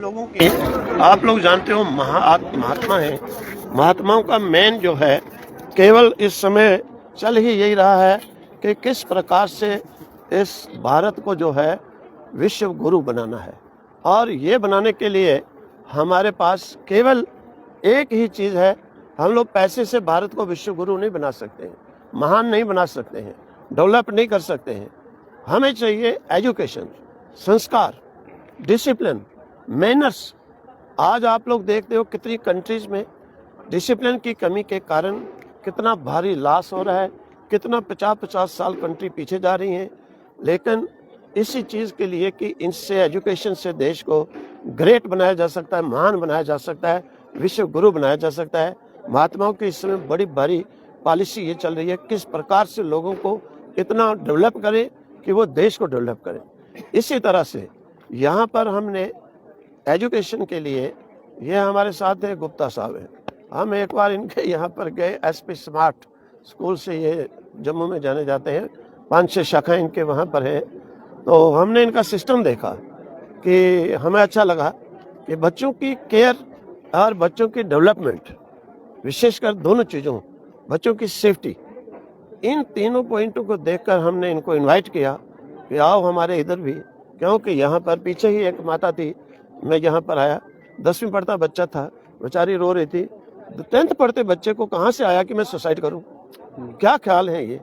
लोगों के आप लोग जानते हो महात्मा है। महात्माओं का मेन जो है केवल इस समय चल ही यही रहा है कि किस प्रकार से इस भारत को जो है विश्व गुरु बनाना है। और ये बनाने के लिए हमारे पास केवल एक ही चीज़ है। हम लोग पैसे से भारत को विश्व गुरु नहीं बना सकते हैं, महान नहीं बना सकते हैं, डेवलप नहीं कर सकते हैं। हमें चाहिए एजुकेशन, संस्कार, डिसिप्लिन, मैनर्स। आज आप लोग देखते हो कितनी कंट्रीज में डिसिप्लिन की कमी के कारण कितना भारी लॉस हो रहा है, कितना 50-50 साल कंट्री पीछे जा रही हैं। लेकिन इसी चीज़ के लिए कि इनसे एजुकेशन से देश को ग्रेट बनाया जा सकता है, महान बनाया जा सकता है, विश्व गुरु बनाया जा सकता है। महात्माओं की इस समय बड़ी भारी पॉलिसी ये चल रही है किस प्रकार से लोगों को इतना डेवलप करें कि वो देश को डेवलप करें। इसी तरह से यहाँ पर हमने एजुकेशन के लिए, ये हमारे साथ है गुप्ता साहब हैं, हम एक बार इनके यहाँ पर गए। एसपी स्मार्ट स्कूल से ये जम्मू में जाने जाते हैं, 5-6 शाखाएं इनके वहाँ पर है। तो हमने इनका सिस्टम देखा कि हमें अच्छा लगा कि बच्चों की केयर और बच्चों की डेवलपमेंट, विशेषकर दोनों चीज़ों, बच्चों की सेफ्टी, इन तीनों पॉइंटों को देखकर हमने इनको इनवाइट किया कि आओ हमारे इधर भी। क्योंकि यहाँ पर पीछे ही एक माता थी, मैं यहाँ पर आया, 10वीं पढ़ता बच्चा था, बेचारी रो रही थी। 10th पढ़ते बच्चे को कहाँ से आया कि मैं सुसाइड करूँ? क्या ख्याल है ये?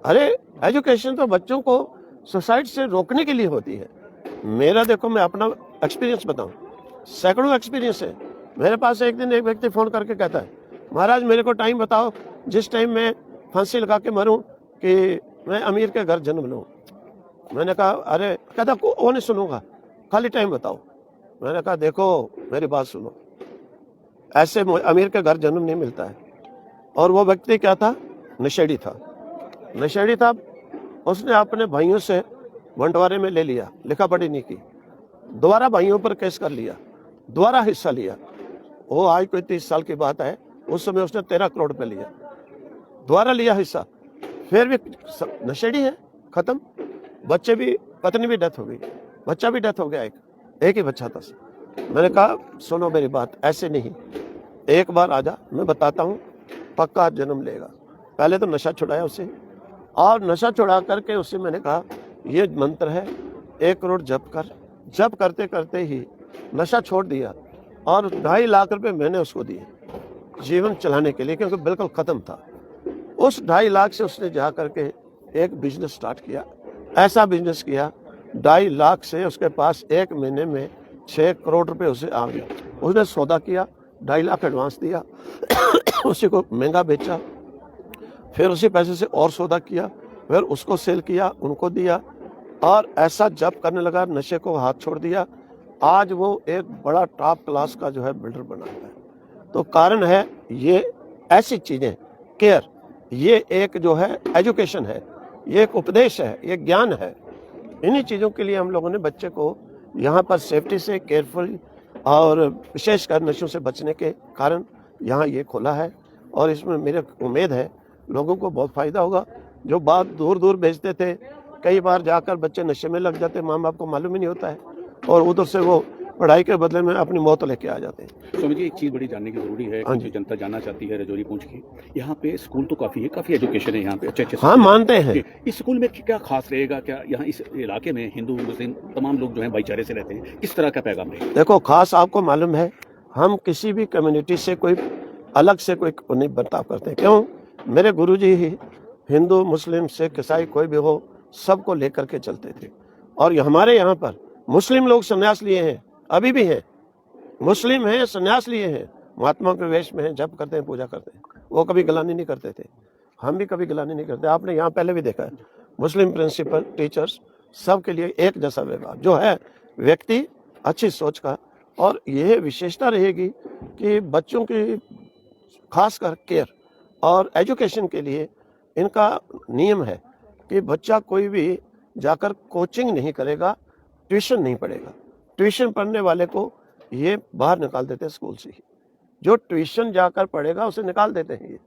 अरे एजुकेशन तो बच्चों को सुसाइड से रोकने के लिए होती है। मेरा देखो, मैं अपना एक्सपीरियंस बताऊं, सैकड़ों एक्सपीरियंस है। मेरे पास एक दिन एक व्यक्ति फ़ोन करके कहता है, महाराज मेरे को टाइम बताओ जिस टाइम मैं फांसी लगा के मरूं कि मैं अमीर के घर जन्म लूं। मैंने कहा अरे, कहता वो नहीं सुनूंगा, खाली टाइम बताओ। मैंने कहा देखो मेरी बात सुनो, ऐसे अमीर के घर जन्म नहीं मिलता है। और वो व्यक्ति क्या था? नशेड़ी था। नशेड़ी था। उसने अपने भाइयों से बंटवारे में ले लिया, लिखा पढ़ी नहीं की, दोबारा भाइयों पर केस कर लिया, दोबारा हिस्सा लिया। वो आज कोई 30 साल की बात है, उस समय उसने 13 करोड़ पे लिया, दोबारा लिया हिस्सा, फिर भी नशेड़ी है, खत्म। बच्चे भी, पत्नी भी डेथ हो गई, बच्चा भी डेथ हो गया, एक ही बच्चा था। मैंने कहा सुनो मेरी बात, ऐसे नहीं, एक बार आजा, मैं बताता हूँ, पक्का जन्म लेगा। पहले तो नशा छुड़ाया उसे, और नशा छुड़ा करके उससे मैंने कहा ये मंत्र है, 1 करोड़ जप कर। जप करते करते ही नशा छोड़ दिया और 2.5 लाख रुपए मैंने उसको दिए जीवन चलाने के लिए, क्योंकि बिल्कुल ख़त्म था। उस 2.5 लाख से उसने जा करके एक बिजनेस स्टार्ट किया। ऐसा बिजनेस किया, 2.5 लाख से उसके पास 1 महीने में 6 करोड़ रुपए उसे आ गया। उसने सौदा किया, 2.5 लाख एडवांस दिया उसी को महंगा बेचा, फिर उसी पैसे से और सौदा किया, फिर उसको सेल किया, उनको दिया, और ऐसा जब करने लगा, नशे को हाथ छोड़ दिया। आज वो एक बड़ा टॉप क्लास का जो है बिल्डर बना है। तो कारण है ये ऐसी चीज़ें, केयर, ये एक जो है एजुकेशन है, ये एक उपदेश है, ये ज्ञान है। इन्हीं चीज़ों के लिए हम लोगों ने बच्चे को यहाँ पर सेफ्टी से, केयरफुल, और विशेषकर नशों से बचने के कारण यहाँ ये खोला है। और इसमें मेरे उम्मीद है लोगों को बहुत फ़ायदा होगा। जो बात दूर दूर भेजते थे, कई बार जाकर बच्चे नशे में लग जाते, माँ बाप को मालूम ही नहीं होता है, और उधर से वो पढ़ाई के बदले में अपनी मौत लेके आ जाते हैं। स्वामी जी, एक चीज़ बड़ी जानने की ज़रूरी है, जो जनता जानना चाहती है रजौरी पूंछ की, यहाँ पे स्कूल तो काफ़ी है, काफ़ी एजुकेशन है यहाँ पे, अच्छे हाँ मानते हैं। इस स्कूल में क्या खास रहेगा? क्या यहाँ इस इलाके में हिंदू मुस्लिम तमाम लोग जो हैं भाईचारे से रहते हैं, किस तरह का पैगाम है? देखो, खास आपको मालूम है, हम किसी भी कम्युनिटी से कोई अलग से कोई नहीं बर्ताव करते। क्यों? मेरे गुरुजी ही हिंदू मुस्लिम सिख ईसाई कोई भी हो, सबको लेकर के चलते थे। और हमारे यहाँ पर मुस्लिम लोग संन्यास लिए हैं, अभी भी हैं, मुस्लिम हैं, संन्यास लिए हैं, महात्मा के वेश में हैं, जप करते हैं, पूजा करते हैं। वो कभी गलानी नहीं करते थे, हम भी कभी गलानी नहीं करते। आपने यहाँ पहले भी देखा है, मुस्लिम प्रिंसिपल, टीचर्स, सब के लिए एक जैसा व्यवहार जो है, व्यक्ति अच्छी सोच का। और यह विशेषता रहेगी कि बच्चों की खासकर केयर और एजुकेशन के लिए इनका नियम है कि बच्चा कोई भी जाकर कोचिंग नहीं करेगा, ट्यूशन नहीं पढ़ेगा। ट्यूशन पढ़ने वाले को ये बाहर निकाल देते हैं स्कूल से ही। जो ट्यूशन जाकर पढ़ेगा उसे निकाल देते हैं। ये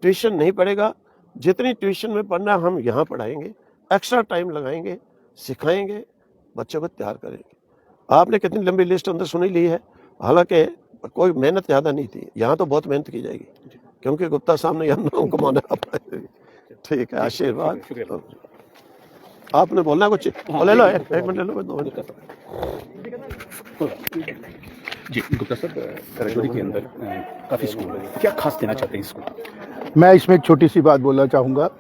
ट्यूशन नहीं पढ़ेगा, जितनी ट्यूशन में पढ़ना हम यहाँ पढ़ाएंगे, एक्स्ट्रा टाइम लगाएंगे, सिखाएंगे, बच्चों को तैयार करेंगे। आपने कितनी लंबी लिस्ट अंदर सुनी ली है, हालांकि कोई मेहनत ज़्यादा नहीं थी। यहाँ तो बहुत मेहनत की जाएगी क्योंकि गुप्ता साहब ने यहाँ नाम कमाना है। ठीक है, आशीर्वाद। आपने बोलना कुछ? ले लो, एक मिनट ले लो, 2 मिनट। जी गुप्ता साहब, रजौरी के अंदर काफ़ी स्कूल है, क्या खास देना चाहते हैं इसको? मैं इसमें एक छोटी सी बात बोलना चाहूँगा।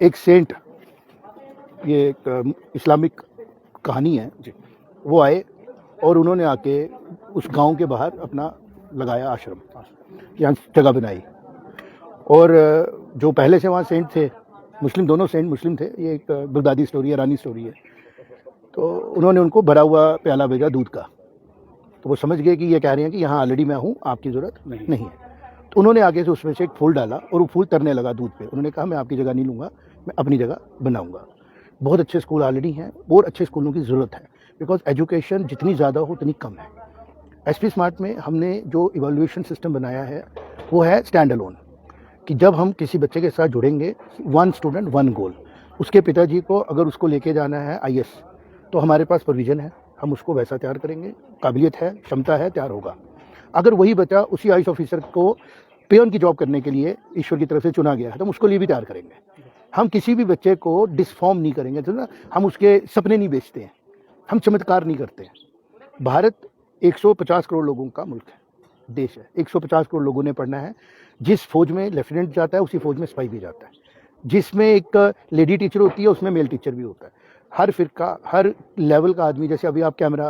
एक सेंट, ये एक इस्लामिक कहानी है, वो आए और उन्होंने आके उस गांव के बाहर अपना लगाया आश्रम, यहाँ जगह बनाई। और जो पहले से वहाँ सेंट थे, मुस्लिम, दोनों सेंट मुस्लिम थे। ये एक बगदादी स्टोरी है, रानी स्टोरी है। तो उन्होंने उनको भरा हुआ प्याला भेजा दूध का। तो वो समझ गए कि ये कह रहे हैं कि यहाँ ऑलरेडी मैं हूँ, आपकी ज़रूरत नहीं है। तो उन्होंने आगे से उसमें से एक फूल डाला और वो फूल तरने लगा दूध पे। उन्होंने कहा मैं आपकी जगह नहीं लूँगा, मैं अपनी जगह बनाऊँगा। बहुत अच्छे स्कूल ऑलरेडी हैं और अच्छे स्कूलों की ज़रूरत है, बिकॉज एजुकेशन जितनी ज़्यादा हो उतनी कम है। एसपी स्मार्ट में हमने जो इवैल्यूएशन सिस्टम बनाया है वो है स्टैंड अलोन, कि जब हम किसी बच्चे के साथ जुड़ेंगे, 1 स्टूडेंट 1 गोल। उसके पिताजी को अगर उसको लेके जाना है IAS, तो हमारे पास प्रोविज़न है, हम उसको वैसा तैयार करेंगे। काबिलियत है, क्षमता है, तैयार होगा। अगर वही बच्चा उसी IAS ऑफिसर को पेयन की जॉब करने के लिए ईश्वर की तरफ से चुना गया है, तो हम उसको लिए भी तैयार करेंगे। हम किसी भी बच्चे को डिसफॉर्म नहीं करेंगे, तो ना हम उसके सपने नहीं बेचते हैं, हम चमत्कार नहीं करते हैं। भारत 150 करोड़ लोगों का मुल्क है, देश है। 150 करोड़ लोगों ने पढ़ना है। जिस फौज में लेफ्टिनेंट जाता है उसी फौज में सिपाही भी जाता है। जिसमें एक लेडी टीचर होती है उसमें मेल टीचर भी होता है। हर फिरका, हर लेवल का आदमी, जैसे अभी आप कैमरा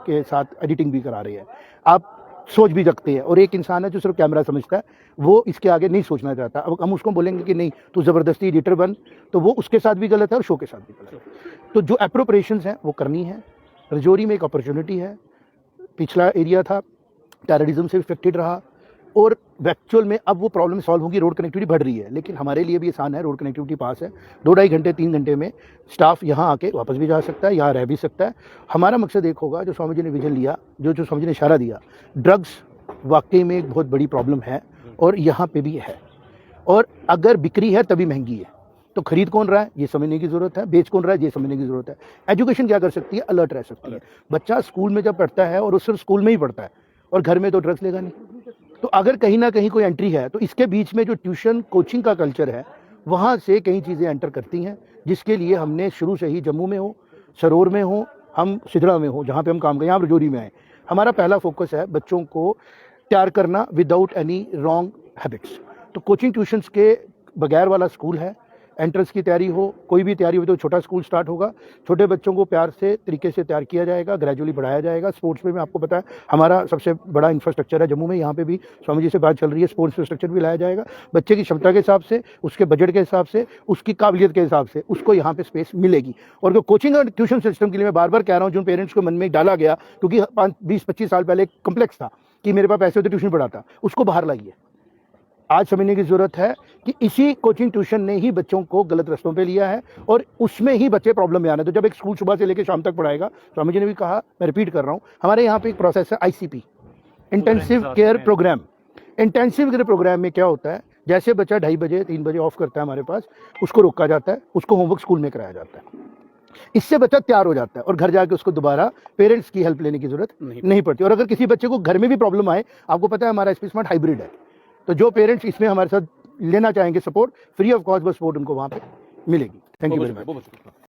के साथ एडिटिंग भी करा रहे हैं, आप सोच भी सकते हैं। और एक इंसान है जो सिर्फ कैमरा समझता है, वो इसके आगे नहीं सोचना चाहता। अब हम उसको बोलेंगे कि नहीं तू ज़बरदस्ती एडिटर बन, तो वो उसके साथ भी गलत है और शो के साथ भी गलत है। तो जो एप्रोप्रिएशंस हैं वो करनी है। रजौरी में एक अपॉर्चुनिटी है। पिछला एरिया था, टेररिज्म से इफेक्टेड रहा, और एक्चुअल में अब वो प्रॉब्लम सॉल्व होगी। रोड कनेक्टिविटी बढ़ रही है, लेकिन हमारे लिए भी आसान है, रोड कनेक्टिविटी पास है। 2-2.5 घंटे 3 घंटे में स्टाफ यहाँ आके वापस भी जा सकता है, यहाँ रह भी सकता है। हमारा मकसद एक होगा, जो स्वामी जी ने विजन लिया, जो स्वामी जी ने इशारा दिया, ड्रग्स वाकई में एक बहुत बड़ी प्रॉब्लम है और यहाँ पे भी है। और अगर बिक्री है तभी महंगी है, तो खरीद कौन रहा है ये समझने की ज़रूरत है, बेच कौन रहा है ये समझने की ज़रूरत है। एजुकेशन क्या कर सकती है? अलर्ट रह सकती है। बच्चा स्कूल में जब पढ़ता है, और वो सिर्फ स्कूल में ही पढ़ता है और घर में तो ड्रग्स लेगा नहीं, तो अगर कहीं ना कहीं कोई एंट्री है, तो इसके बीच में जो ट्यूशन कोचिंग का कल्चर है, वहाँ से कई चीज़ें एंटर करती हैं, जिसके लिए हमने शुरू से ही जम्मू में हो, सरोर में हो, हम सिधड़ा में हो, जहाँ पे हम काम करें, यहाँ रजौरी में आए, हमारा पहला फोकस है बच्चों को तैयार करना विदाउट एनी रॉन्ग हैबिट्स। तो कोचिंग ट्यूशन्स के बगैर वाला स्कूल है। एंट्रेंस की तैयारी हो, कोई भी तैयारी हो, तो छोटा स्कूल स्टार्ट होगा। छोटे बच्चों को प्यार से तरीके से तैयार किया जाएगा, ग्रेजुअली बढ़ाया जाएगा। स्पोर्ट्स में आपको पता है हमारा सबसे बड़ा इंफ्रास्ट्रक्चर है जम्मू में। यहाँ पे भी स्वामी जी से बात चल रही है, स्पोर्ट्स इंफ्रास्ट्रक्चर भी लाया जाएगा। बच्चे की क्षमता के हिसाब से, उसके बजट के हिसाब से, उसकी काबिलियत के हिसाब से उसको यहाँ पे स्पेस मिलेगी। और जो कोचिंग और ट्यूशन सिस्टम के लिए मैं बार बार कह रहा हूँ, जो पेरेंट्स को मन में डाला गया, क्योंकि 20-25 साल पहले एक कम्प्लेक्स था कि मेरे पास पैसे होते ट्यूशन पढ़ाता, उसको बाहर लाइए। आज समझने की ज़रूरत है कि इसी कोचिंग ट्यूशन ने ही बच्चों को गलत रास्तों पे लिया है, और उसमें ही बच्चे प्रॉब्लम में आना है। तो जब एक स्कूल सुबह से लेकर शाम तक पढ़ाएगा, स्वामी जी ने भी कहा, मैं रिपीट कर रहा हूँ, हमारे यहाँ पे एक प्रोसेस है ICP, intensive care program. Intensive care program में क्या होता है, जैसे बच्चा 2:30 बजे 3 बजे ऑफ करता है हमारे पास, उसको रोका जाता है, उसको होमवर्क स्कूल में कराया जाता है। इससे बच्चा तैयार हो जाता है और घर जाके उसको दोबारा पेरेंट्स की हेल्प लेने की जरूरत नहीं पड़ती। और अगर किसी बच्चे को घर में भी प्रॉब्लम आए, आपको पता है हमारा एसपी स्मार्ट हाइब्रिड है, तो जो पेरेंट्स इसमें हमारे साथ लेना चाहेंगे सपोर्ट, फ्री ऑफ कॉस्ट बस सपोर्ट उनको वहाँ पे मिलेगी। Thank you very much.